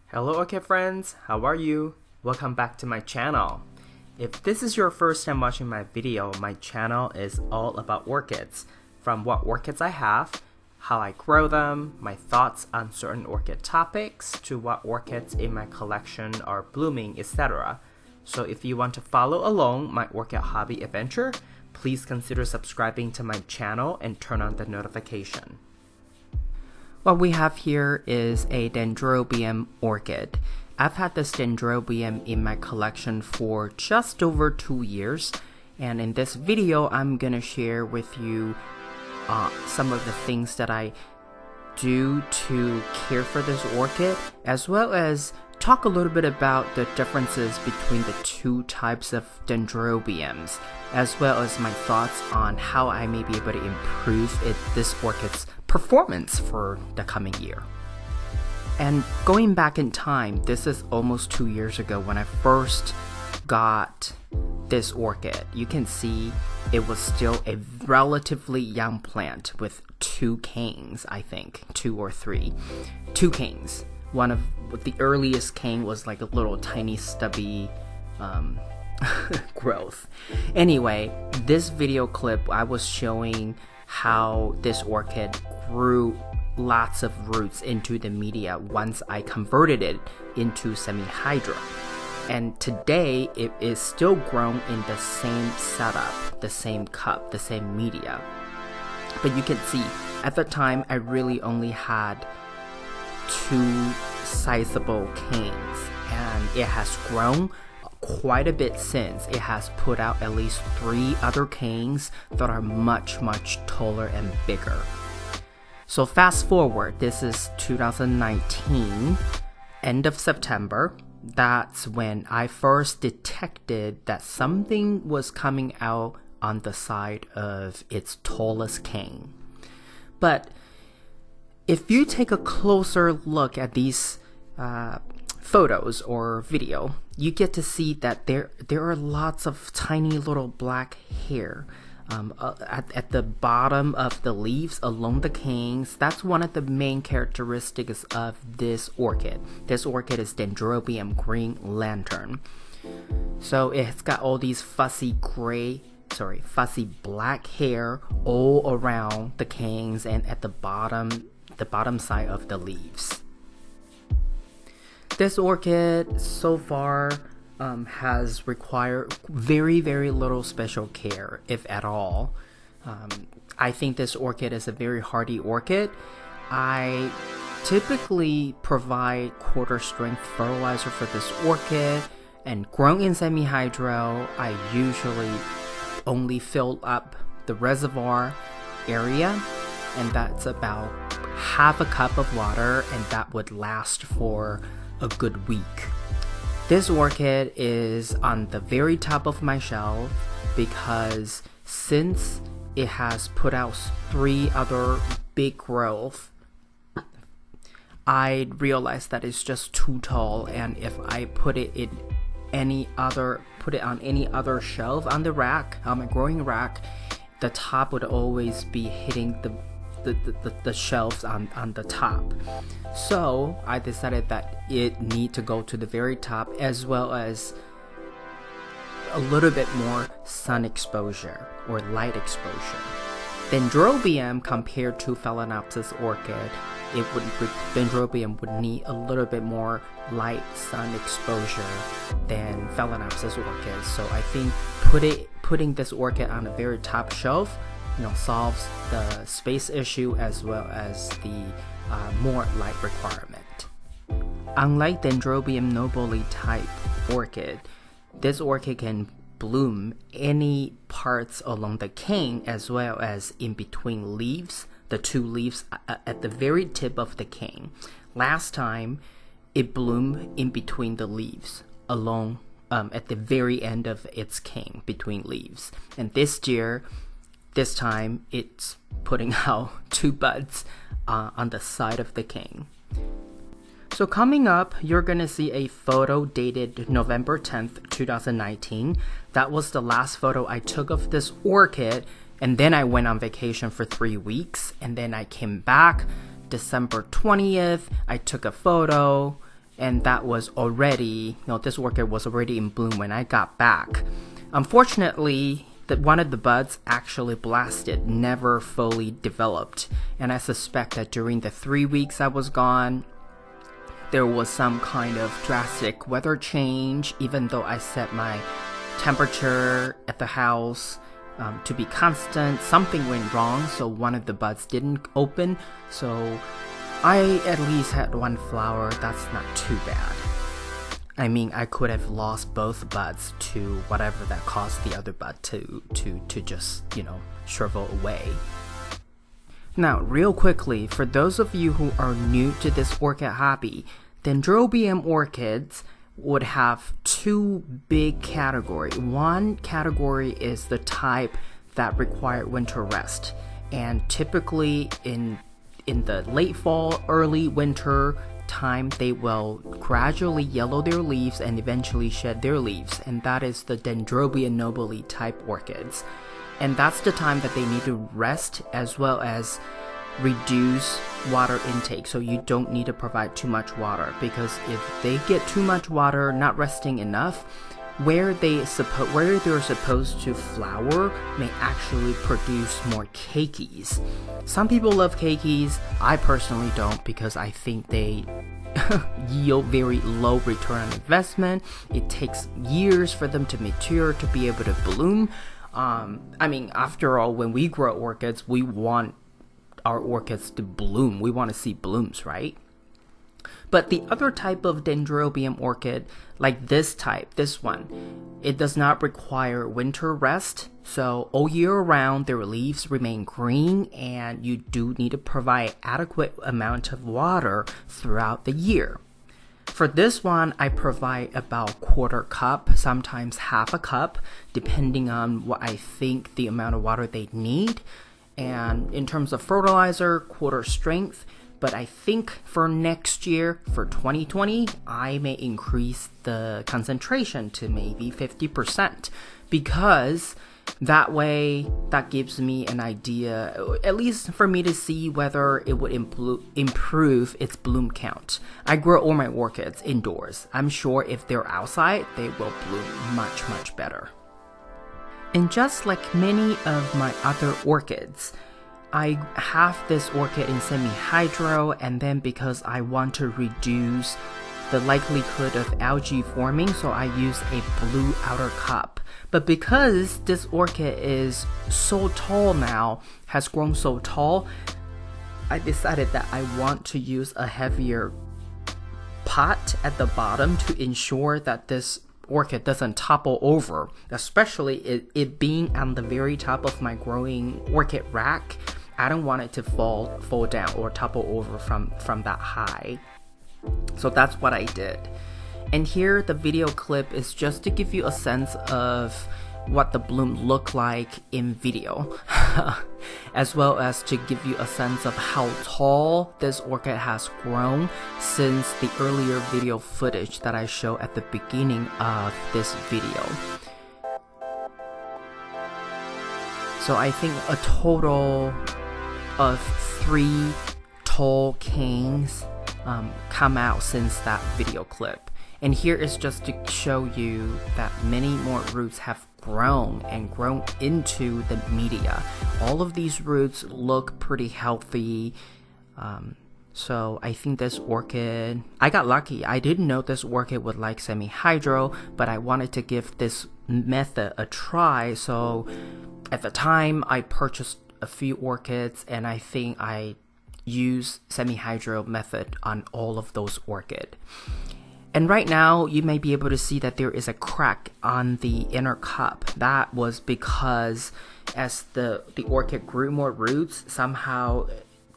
Hello Orchid friends, how are you? Welcome back to my channel. If this is your first time watching my video, my channel is all about orchids. From what orchids I have, how I grow them, my thoughts on certain orchid topics, to what orchids in my collection are blooming, etc. So if you want to follow along my orchid hobby adventure, please consider subscribing to my channel and turn on the notification. What we have here is a Dendrobium orchid. I've had this Dendrobium in my collection for just over 2 years, and in this video I'm gonna share with you some of the things that I do to care for this orchid, as well as talk a little bit about the differences between the two types of Dendrobiums, as well as my thoughts on how I may be able to improve this orchid's performance for the coming year. And going back in time, this is almost 2 years ago when I first got this orchid. You can see it was still a relatively young plant with 2 canes, I think, 2 or 3. 2 canes. One of the earliest cane was like a little tiny stubby growth. Anyway, this video clip I was showing how this orchid grew lots of roots into the media once I converted it into semi-hydro. And today it is still grown in the same setup, the same cup, the same media. But you can see at the time I really only had 2 sizable canes, and it has grown quite a bit since. It has put out at least 3 other canes that are much taller and bigger. So fast forward, this is 2019, end of September. That's when I first detected that something was coming out on the side of its tallest cane. But if you take a closer look at these photos or video, you get to see that there are lots of tiny little black hair at the bottom of the leaves along the canes. That's one of the main characteristics of this orchid. This orchid is Dendrobium green lantern. So it's got all these fuzzy black hair all around the canes and at the bottom side of the leaves. This orchid so far has required very little special care, if at all. I think this orchid is a very hardy orchid. I typically provide quarter strength fertilizer for this orchid, and grown in semi-hydro, I usually only fill up the reservoir area, and that's about half a cup of water, and that would last for a good week. This orchid is on the very top of my shelf because since it has put out 3 other big growth, I realized that it's just too tall, and if I put it on any other shelf on the rack, on my growing rack, the top would always be hitting the shelves on the top. So I decided that it need to go to the very top, as well as a little bit more sun exposure or light exposure. Dendrobium, compared to Phalaenopsis orchid, Dendrobium would need a little bit more light sun exposure than Phalaenopsis orchid. So I think putting this orchid on the very top shelf, solves the space issue as well as the more light requirement. Unlike Dendrobium nobile type orchid, this orchid can bloom any parts along the cane as well as in between leaves, the 2 leaves at the very tip of the cane. Last time it bloomed in between the leaves along at the very end of its cane between leaves, and this time it's putting out 2 buds on the side of the cane. So coming up, you're gonna see a photo dated November 10th, 2019. That was the last photo I took of this orchid, and then I went on vacation for 3 weeks, and then I came back December 20th. I took a photo, and that was already, this orchid was already in bloom when I got back. Unfortunately, one of the buds actually blasted, never fully developed, and I suspect that during the 3 weeks I was gone, there was some kind of drastic weather change. Even though I set my temperature at the house to be constant, something went wrong, so one of the buds didn't open. So I at least had one flower. That's not too bad. I mean, I could have lost both buds to whatever that caused the other bud to just, shrivel away. Now, real quickly, for those of you who are new to this orchid hobby, Dendrobium orchids would have two big categories. One category is the type that require winter rest, and typically in the late fall, early winter time, they will gradually yellow their leaves and eventually shed their leaves, and that is the Dendrobium nobile type orchids. And that's the time that they need to rest as well as reduce water intake, so you don't need to provide too much water, because if they get too much water, not resting enough, where they're supposed to flower may actually produce more keikis. Some people love keikis. I personally don't, because I think they yield very low return on investment. It takes years for them to mature to be able to bloom. I mean, after all, when we grow orchids, we want our orchids to bloom. We want to see blooms, right? But the other type of Dendrobium orchid, like this one, it does not require winter rest. So all year round, their leaves remain green, and you do need to provide adequate amount of water throughout the year. For this one, I provide about 1/4 cup, sometimes 1/2 cup, depending on what I think the amount of water they need. And in terms of fertilizer, 1/4 strength. But I think for next year, for 2020, I may increase the concentration to maybe 50%, because that way, that gives me an idea, at least for me to see whether it would improve its bloom count. I grow all my orchids indoors. I'm sure if they're outside, they will bloom much, much better. And just like many of my other orchids, I have this orchid in semi-hydro, and then because I want to reduce the likelihood of algae forming, so I use a blue outer cup. But because this orchid is so tall now, has grown so tall, I decided that I want to use a heavier pot at the bottom to ensure that this orchid doesn't topple over, especially it being on the very top of my growing orchid rack. I don't want it to fall down or topple over from that high. So that's what I did. And here the video clip is just to give you a sense of what the bloom looked like in video, as well as to give you a sense of how tall this orchid has grown since the earlier video footage that I showed at the beginning of this video. So I think a total of 3 tall canes come out since that video clip. And here is just to show you that many more roots have grown into the media. All of these roots look pretty healthy. So I think this orchid, I got lucky. I didn't know this orchid would like semi-hydro, but I wanted to give this method a try. So at the time, I purchased a few orchids, and I think I used semi-hydro method on all of those orchids. And right now, you may be able to see that there is a crack on the inner cup. That was because as the orchid grew more roots, somehow,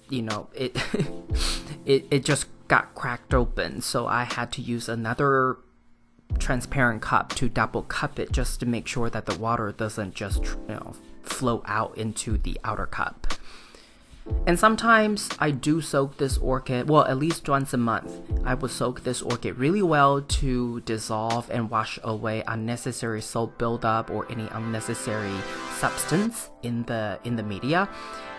it it just got cracked open. So I had to use another transparent cup to double cup it, just to make sure that the water doesn't just flow out into the outer cup. And sometimes I do soak this orchid, well, at least once a month, I would soak this orchid really well to dissolve and wash away unnecessary salt buildup or any unnecessary substance in the media.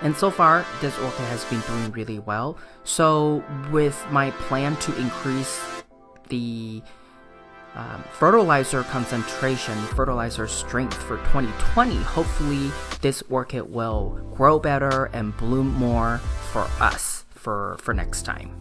And so far, this orchid has been doing really well. So with my plan to increase the fertilizer concentration, fertilizer strength for 2020, hopefully this orchid will grow better and bloom more for us for next time.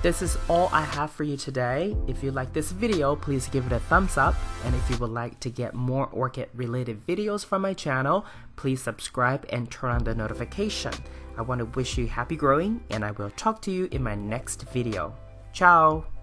This is all I have for you today. If you like this video, please give it a thumbs up. And if you would like to get more orchid related videos from my channel, please subscribe and turn on the notification. I want to wish you happy growing, and I will talk to you in my next video. Ciao!